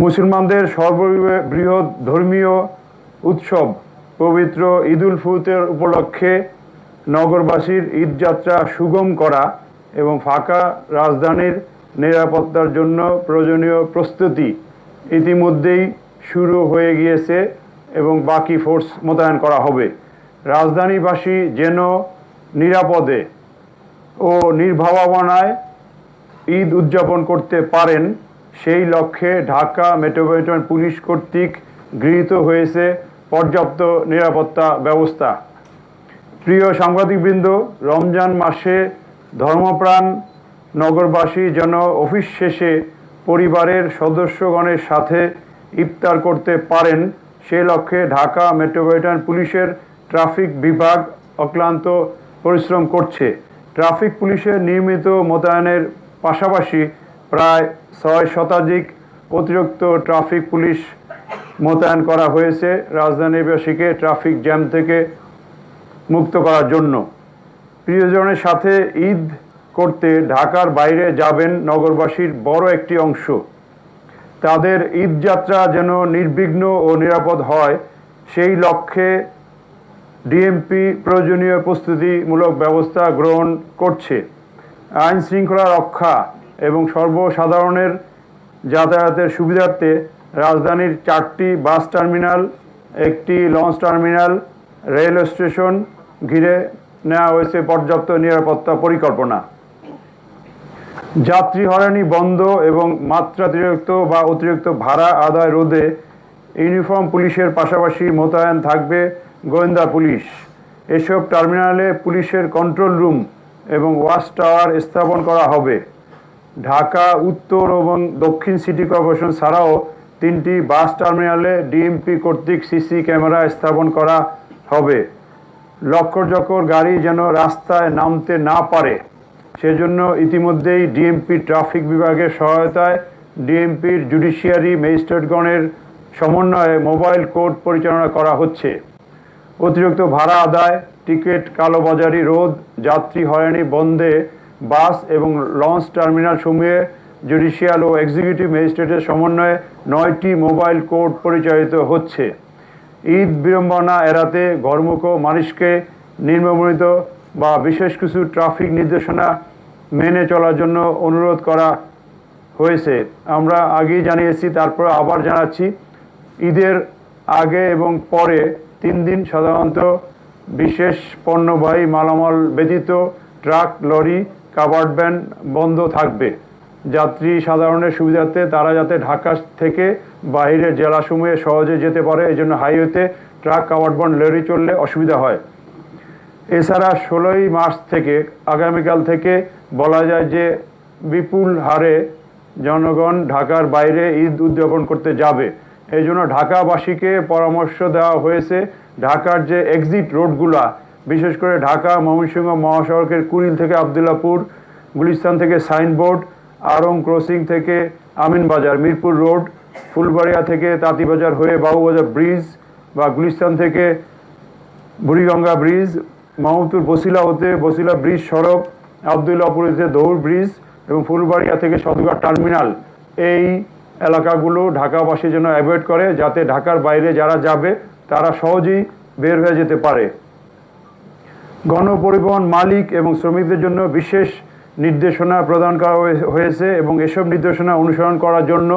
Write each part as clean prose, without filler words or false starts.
মুসলমানদের সর্ববৃহৎ ধর্মীয় উৎসব পবিত্র ঈদুল ফিতর উপলক্ষে নগরবাসীর ঈদযাত্রা সুগম করা এবং ফাঁকা রাজধানীর নিরাপত্তার জন্য প্রয়োজনীয় প্রস্তুতি ইতিমধ্যেই শুরু হয়ে গিয়েছে এবং বাকি ফোর্স মোতায়েন করা হবে। রাজধানীবাসী যেন নিরাপদে ও নির্ভাবনায় ঈদ উদযাপন করতে পারেন সেই লক্ষ্যে ঢাকা মেট্রোপলিটন পুলিশ কর্তৃক গৃহীত হয়েছে পর্যাপ্ত নিরাপত্তা ব্যবস্থা। প্রিয় সাংবাদিকবৃন্দ, রমজান মাসে ধর্মপ্রাণ নগরবাসী যেন অফিস শেষে পরিবারের সদস্যগণের সাথে ইফতার করতে পারেন সে লক্ষ্যে ঢাকা মেট্রোপলিটন পুলিশের ট্রাফিক বিভাগ অক্লান্ত পরিশ্রম করছে। ট্রাফিক পুলিশের নিয়মিত মোতায়েনের পাশাপাশি প্রায় 6 শতাধিক অতিরিক্ত ট্রাফিক পুলিশ মোতায়েন করা হয়েছে রাজধানীবাসীকে ট্রাফিক জ্যাম থেকে মুক্ত করার জন্য। প্রিয়জনের সাথে ঈদ করতে ঢাকার বাইরে যাবেন নগরবাসীর বড় একটি অংশ। তাদের ঈদযাত্রা যেন নির্বিঘ্ন ও নিরাপদ হয় সেই লক্ষ্যে ডিএমপি প্রয়োজনীয় প্রস্তুতিমূলক ব্যবস্থা গ্রহণ করছে। আইন শৃঙ্খলা রক্ষা এবং সর্বসাধারণের যাতায়াতের সুবিধার্থে রাজধানীর 4টি বাস টার্মিনাল, একটি লঞ্চ টার্মিনাল, রেল স্টেশন ঘিরে নেওয়া হয়েছে পর্যাপ্ত নিরাপত্তা পরিকল্পনা। যাত্রী হয়রানি বন্ধ এবং মাত্রাতিরিক্ত বা অতিরিক্ত ভাড়া আদায় রোধে ইউনিফর্ম পুলিশের পাশাপাশি মোতায়েন থাকবে গোয়েন্দা পুলিশ। এসব টার্মিনালে পুলিশের কন্ট্রোল রুম এবং ওয়াচ টাওয়ার স্থাপন করা হবে। ঢাকা উত্তর এবং দক্ষিণ সিটি কর্পোরেশন ছাড়াও 3টি বাস টার্মিনালে ডিএমপি কর্তৃক সিসি ক্যামেরা স্থাপন করা হবে। লক্ষ্যচক্কর গাড়ি যেন রাস্তায় নামতে না পারে সেজন্য ইতিমধ্যেই ডিএমপি ট্রাফিক বিভাগের সহায়তায় ডিএমপির জুডিশিয়ারি ম্যাজিস্ট্রেটগণের সমন্বয়ে মোবাইল কোর্ট পরিচালনা করা হচ্ছে। অতিরিক্ত ভাড়া আদায়, টিকিট কালোবাজারি রোধ, যাত্রী হয়রানি বন্ধে বাস এবং লঞ্চ টার্মিনাল সমূহে জুডিশিয়াল ও এক্সিকিউটিভ ম্যাজিস্ট্রেটের সমন্বয়ে 9টি মোবাইল কোর্ট পরিচালিত হচ্ছে। ঈদ বিড়ম্বনা এড়াতে ঘরমুখ মানুষকে নিম্নবর্ণিত বা বিশেষ কিছু ট্রাফিক নির্দেশনা মেনে চলার জন্য অনুরোধ করা হয়েছে। আমরা আগেই জানিয়েছি, তারপর আবার জানাচ্ছি, ঈদের আগে এবং পরে 3 দিন সাধারণত বিশেষ পণ্যবাহী মালামাল ব্যতীত ট্রাক, লরি, কাভার্ড ভ্যান বন্ধ থাকবে। যাত্রী সাধারণের সুবিধার্থে তারা যাতে ঢাকা থেকে বাইরের জেলাসমূহে সহজে যেতে পারে এই জন্য হাইওয়েতে ট্রাক, কাভার্ড ভ্যান, লরি চললে অসুবিধা হয়। এছাড়া 16ই মার্চ থেকে আগামীকাল থেকে বলা যায় যে বিপুল হারে জনগণ ঢাকার বাইরে ঈদ উদযাপন করতে যাবে। এই জন্য ঢাকাবাসীকে পরামর্শ দেওয়া হয়েছে ঢাকার যে এক্সিট রোডগুলা, বিশেষ করে ঢাকা ময়মনসিংহ মহাসড়কের কুড়িল থেকে আবদুল্লাপুর, গুলিস্তান থেকে সাইনবোর্ড, আড়ং ক্রসিং থেকে আমিনবাজার, মিরপুর রোড, ফুলবাড়িয়া থেকে তাঁতিবাজার হয়ে বাবুবাজার ব্রিজ বা গুলিস্তান থেকে বুড়িগঙ্গা ব্রিজ, মাহমুদপুর বসিলা হতে বসিলা ব্রিজ সড়ক, আবদুল্লাপুর হতে দৌড় ব্রিজ এবং ফুলবাড়িয়া থেকে সদরঘাট টার্মিনাল, এই এলাকাগুলো ঢাকাবাসী যেন অ্যাভয়েড করে যাতে ঢাকার বাইরে যারা যাবে তারা সহজেই বের হয়ে যেতে পারে। গণপরিবহন মালিক এবং শ্রমিকদের জন্য বিশেষ নির্দেশনা প্রদান করা হয়েছে এবং এসব নির্দেশনা অনুসরণ করার জন্য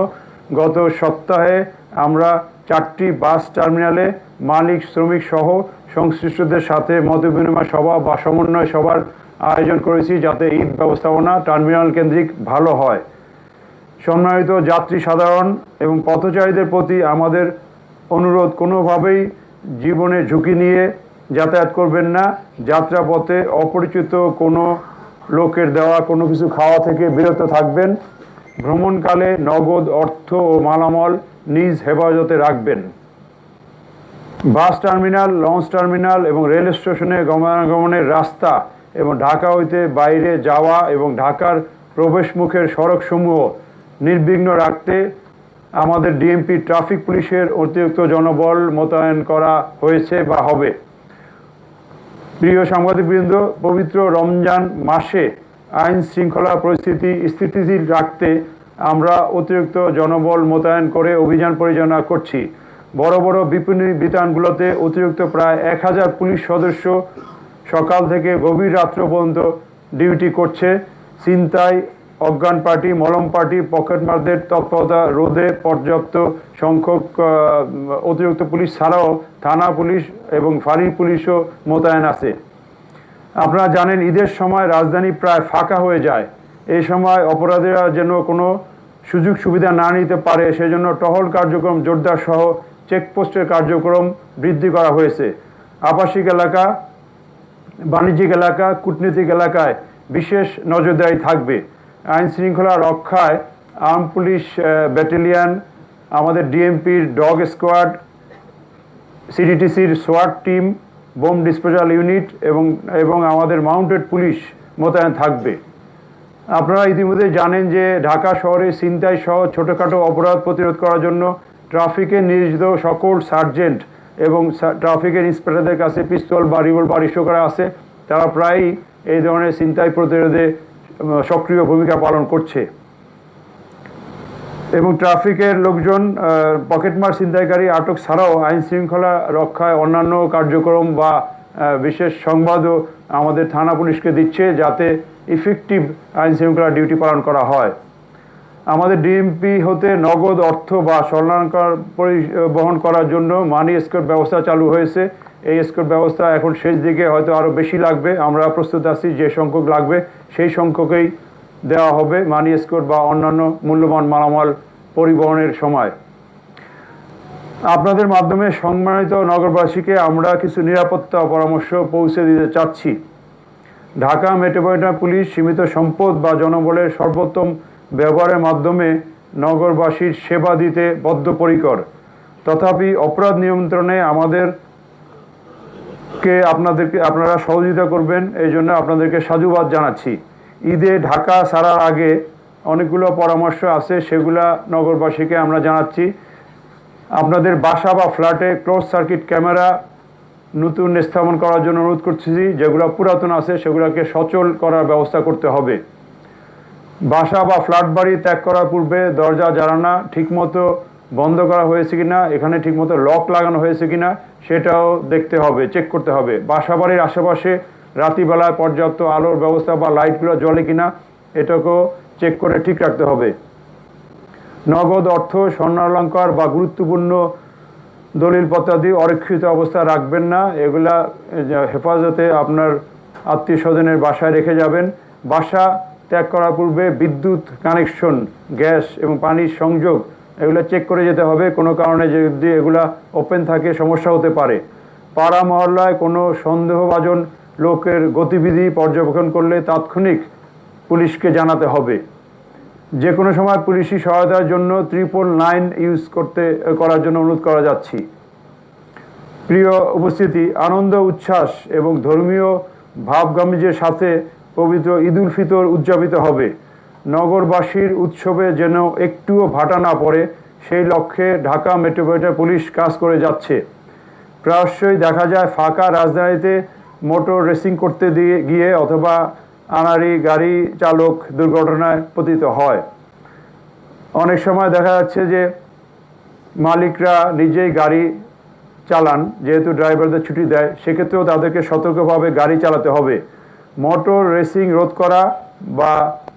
গত সপ্তাহে আমরা 4টি বাস টার্মিনালে মালিক, শ্রমিক সহ সংশ্লিষ্টদের সাথে মতবিনিময় সভা বা সমন্বয় সভার আয়োজন করেছি যাতে ঈদ ব্যবস্থাপনা টার্মিনাল কেন্দ্রিক ভালো হয়। সম্মানিত যাত্রী সাধারণ এবং পথচারীদের প্রতি আমাদের অনুরোধ, কোনোভাবেই জীবনের ঝুঁকি নিয়ে যাতায়াত করবেন না। যাত্রাপথে অপরিচিত কোনো লোকের দেওয়া কোনো কিছু খাওয়া থেকে বিরত থাকবেন। ভ্রমণকালে নগদ অর্থ ও মালামাল নিজ হেফাজতে রাখবেন। বাস টার্মিনাল, লঞ্চ টার্মিনাল এবং রেল স্টেশনে গমনাগমনের রাস্তা এবং ঢাকা হইতে বাইরে যাওয়া এবং ঢাকার প্রবেশমুখের সড়কসমূহ নির্বিঘ্ন রাখতে আমাদের ডিএমপি ট্রাফিক পুলিশের অতিরিক্ত জনবল মোতায়েন করা হয়েছে বা হবে। প্রিয় সাংবাদিকবৃন্দ, পবিত্র রমজান মাসে আইন শৃঙ্খলা পরিস্থিতি স্থিতিশীল রাখতে আমরা অতিরিক্ত জনবল মোতায়েন করে অভিযান পরিচালনা করছি। বড় বড় বিপণী বিতানগুলোতে অতিরিক্ত প্রায় 1000 পুলিশ সদস্য সকাল থেকে গভীর রাত্র পর্যন্ত ডিউটি করছে। ছিনতাই, অজ্ঞান পার্টি, মলম পার্টি, পকেটমারদের তৎপরতা রোধে পর্যাপ্ত সংখ্যক অতিরিক্ত পুলিশ ছাড়াও থানা পুলিশ এবং ফাঁড়ি পুলিশও মোতায়েন আছে। আপনারা জানেন ঈদের সময় রাজধানী প্রায় ফাঁকা হয়ে যায়। এই সময় অপরাধীরা যেন কোনো সুযোগ সুবিধা না নিতে পারে সেজন্য টহল কার্যক্রম জোরদার সহ চেকপোস্টের কার্যক্রম বৃদ্ধি করা হয়েছে। আবাসিক এলাকা, বাণিজ্যিক এলাকা, কূটনীতিক এলাকায় বিশেষ নজরদারি থাকবে। আইন শৃঙ্খলা রক্ষায় আর্ম পুলিশ ব্যাটালিয়ন, আমাদের ডিএমপির ডগ স্কোয়াড, সিডিটিসির সোয়াট টিম, বোম ডিসপোজাল ইউনিট এবং আমাদের মাউন্টেড পুলিশ মোতায়েন থাকবে। আপনারা ইতিমধ্যে জানেন যে ঢাকা শহরে ছিনতাই সহ ছোটোখাটো অপরাধ প্রতিরোধ করার জন্য ট্রাফিকের নিয়োজিত সকল সার্জেন্ট এবং ট্রাফিকের ইন্সপেক্টরদের কাছে পিস্তল বা রিভলভার ইস্যু করা আছে। তারা প্রায়ই এই ধরনের ছিনতাই প্রতিরোধে সক্রিয় ভূমিকা পালন করছে এবং ট্রাফিকের লোকজন পকেটমার ছিনতাইকারী আটক ছাড়াও আইন শৃঙ্খলা রক্ষায় অন্যান্য কার্যক্রম বা বিশেষ সংবাদও আমাদের থানা পুলিশকে দিচ্ছে যাতে ইফেক্টিভ আইন শৃঙ্খলা ডিউটি পালন করা হয়। আমাদের ডিএমপি হতে নগদ অর্থ বা স্বর্ণালংকার পরিবহন করার জন্য মানি এসকর্ট ব্যবস্থা চালু হয়েছে। এই এসকর্ট ব্যবস্থা এখন শেষ দিকে হয়তো আরও বেশি লাগবে। আমরা প্রস্তুত আছি যে সংখ্যক লাগবে সেই সংখ্যকেই দেওয়া হবে মানি এসকর্ট বা অন্যান্য মূল্যবান মালামাল পরিবহনের সময়। আপনাদের মাধ্যমে সম্মানিত নগরবাসীকে আমরা কিছু নিরাপত্তা পরামর্শ পৌঁছে দিতে চাচ্ছি। ঢাকা মেট্রোপলিটন পুলিশ সীমিত সম্পদ বা জনবলের সর্বোত্তম ব্যবহারের মাধ্যমে নগরবাসীর সেবা দিতে বদ্ধপরিকর। তথাপি অপরাধ নিয়ন্ত্রণে আপনারা সহযোগিতা করবেন, এই জন্য আপনাদেরকে সাধুবাদ জানাচ্ছি। ঈদে ঢাকা ছাড়ার আগে অনেকগুলো পরামর্শ আছে, সেগুলা নগরবাসীকে আমরা জানাচ্ছি। আপনাদের বাসা বা ফ্ল্যাটে ক্লোজ সার্কিট ক্যামেরা নতুন স্থাপন করার জন্য অনুরোধ করছি। যেগুলো পুরাতন আছে সেগুলোকে সচল করার ব্যবস্থা করতে হবে। বাসা বা ফ্ল্যাট বাড়ি ত্যাগ করার পূর্বে দরজা জানালা ঠিকমতো বন্ধ করা হয়েছে কিনা, এখানে ঠিকমতো লক লাগানো হয়েছে কিনা সেটাও দেখতে হবে, চেক করতে হবে। বাসা বাড়ির আশেপাশে রাত্রিবেলায় পর্যাপ্ত আলোর ব্যবস্থা বা লাইটগুলো জ্বলে কিনা এটাকেও চেক করে ঠিক রাখতে হবে। নগদ অর্থ, স্বর্ণালংকার বা গুরুত্বপূর্ণ দলিলপত্রাদি অরক্ষিত অবস্থা রাখবেন না। এগুলা হেফাজতে আপনার আত্মীয় স্বজনের বাসায় রেখে যাবেন। বাসা ত্যাগ করার পূর্বে বিদ্যুৎ কানেকশন, গ্যাস এবং পানির সংযোগ এগুলো চেক করে যেতে হবে। কোনো কারণে যদি এগুলা ওপেন থাকে সমস্যা হতে পারে। পাড়া মহল্লায় কোনো সন্দেহভাজন লোকের গতিবিধি পর্যবেক্ষণ করলে তাৎক্ষণিক পুলিশকে জানাতে হবে। যে কোনো সময় পুলিশি সহায়তার জন্য 999 ইউজ করার জন্য অনুরোধ করা যাচ্ছি। প্রিয় উপস্থিতি, আনন্দ উচ্ছ্বাস এবং ধর্মীয় ভাবগাম্ভীর্যের সাথে পবিত্র ঈদ উল ফিতর উদযাপিত হবে। নগরবাসীর উৎসবে যেন একটুও ভাটা না পড়ে সেই লক্ষ্যে ঢাকা মেট্রোপলিটন পুলিশ কাজ করে যাচ্ছে। প্রায়শই দেখা যায় ফাঁকা রাজধানীতে মোটর রেসিং করতে গিয়ে অথবা আনাড়ি গাড়ি চালক দুর্ঘটনায় পতিত হয়। অনেক সময় দেখা যাচ্ছে যে মালিকরা নিজেই গাড়ি চালান, যেহেতু ড্রাইভারদের ছুটি দেয়, সেক্ষেত্রেও তাদেরকে সতর্কভাবে গাড়ি চালাতে হবে। মোটর রেসিং রোধ করা বা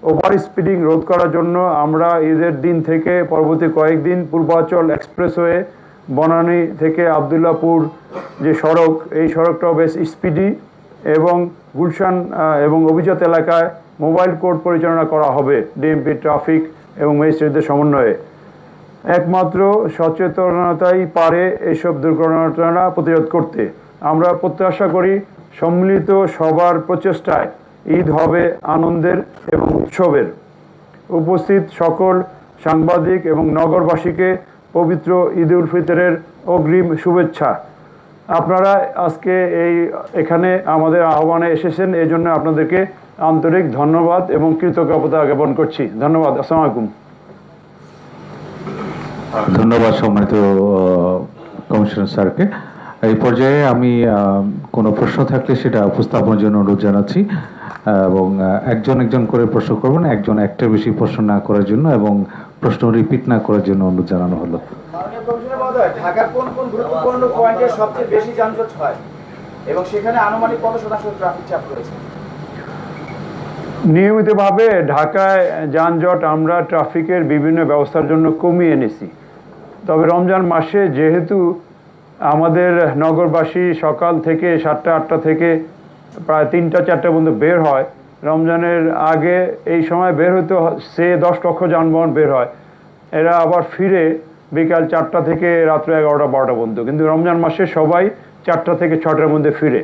ওভার স্পিডিং রোধ করার জন্য আমরা ঈদের দিন থেকে পরবর্তী কয়েকদিন পূর্বাঞ্চল এক্সপ্রেসওয়ে বনানী থেকে আবদুল্লাপুর যে সড়ক, এই সড়কটাও বেশ স্পিডি এবং গুলশান এবং অভিজাত এলাকায় মোবাইল কোর্ট পরিচালনা করা হবে ডিএমপি, ট্রাফিক এবং ম্যাজিস্ট্রেটদের সমন্বয়ে। একমাত্র সচেতনতাই পারে এইসব দুর্ঘটনা প্রতিরোধ করতে। আমরা প্রত্যাশা করি সম্মিলিত সবার প্রচেষ্টায় ঈদ হবে আনন্দের এবং উৎসবের। উপস্থিত সকল সাংবাদিক এবং নগরবাসীকে পবিত্র ঈদ উল ফিতরের অগ্রিম শুভেচ্ছা। আপনারা আজকে এখানে আমাদের আহ্বানে এসেছেন, এই জন্য আপনাদেরকে আন্তরিক ধন্যবাদ এবং কৃতজ্ঞতা জ্ঞাপন করছি। ধন্যবাদ। আসসালামু আলাইকুম। ধন্যবাদ সম্মানিত কমিশনার স্যারকে। এই পর্যায়ে আমি কোনো প্রশ্ন থাকলে সেটা উপস্থাপনের জন্য অনুরোধ জানাচ্ছি। এবং একজন একজন করে প্রশ্ন করবেন, একজন একটার বেশি প্রশ্ন না করার জন্য এবং প্রশ্ন রিপিট না করার জন্য অনুরোধ জানানো হলো। মাননীয় কমিশনার মহোদয়, ঢাকার কোন কোন গুরুত্বপূর্ণ পয়েন্টে সবচেয়ে বেশি যানজট হয় এবং সেখানে আনুমানিক কত শতাংশ ট্রাফিক চাপ রয়েছে? নিয়মিতভাবে ঢাকায় যানজট আমরা ট্রাফিকের বিভিন্ন ব্যবস্থার জন্য কমিয়ে এনেছি। তবে রমজান মাসে যেহেতু আমাদের নগরবাসী সকাল থেকে 7টা 8টা থেকে প্রায় 3টা 4টা পর্যন্ত বের হয়, রমজানের আগে এই সময় বের হতে সে 10 লক্ষ যানবাহন বের হয়, এরা আবার ফিরে বিকাল 4টা থেকে রাত্র 11টা 12টা পর্যন্ত। কিন্তু রমজান মাসে সবাই 4টা থেকে 6টার মধ্যে ফিরে,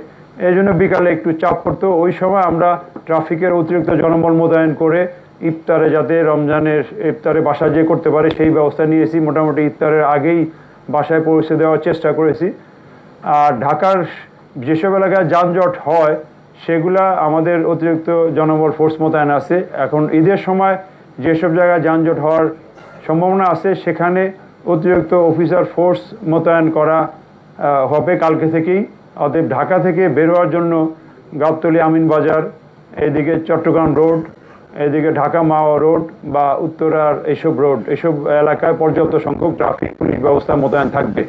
এই জন্য বিকালে একটু চাপ পড়তো। ওই সময় আমরা ট্রাফিকের অতিরিক্ত জনবল মোতায়েন করে ইফতারে যাতে রমজানের ইফতারে বাসায় যেয়ে করতে পারে সেই ব্যবস্থা নিয়েছি। মোটামুটি ইফতারের আগেই বাসায় পৌঁছে দেওয়ার চেষ্টা করেছি। আর ঢাকার যেসব এলাকায় যানজট হয় সেগুলা আমাদের অতিরিক্ত জনবল ফোর্স মোতায়েন আছে। এখন ঈদের সময় যেসব জায়গায় যানজট হওয়ার সম্ভাবনা আছে সেখানে অতিরিক্ত অফিসার ফোর্স মোতায়েন করা হবে কালকে থেকেই। অতএব ঢাকা থেকে বের হওয়ার জন্য গাবতলী আমিনবাজার, এদিকে চট্টগ্রাম রোড, এদিকে ঢাকা মাওয়া রোড বা উত্তরার এইসব রোড, এইসব এলাকায় পর্যাপ্ত সংখ্যক ট্রাফিক পুলিশ ব্যবস্থা মোতায়েন থাকবে।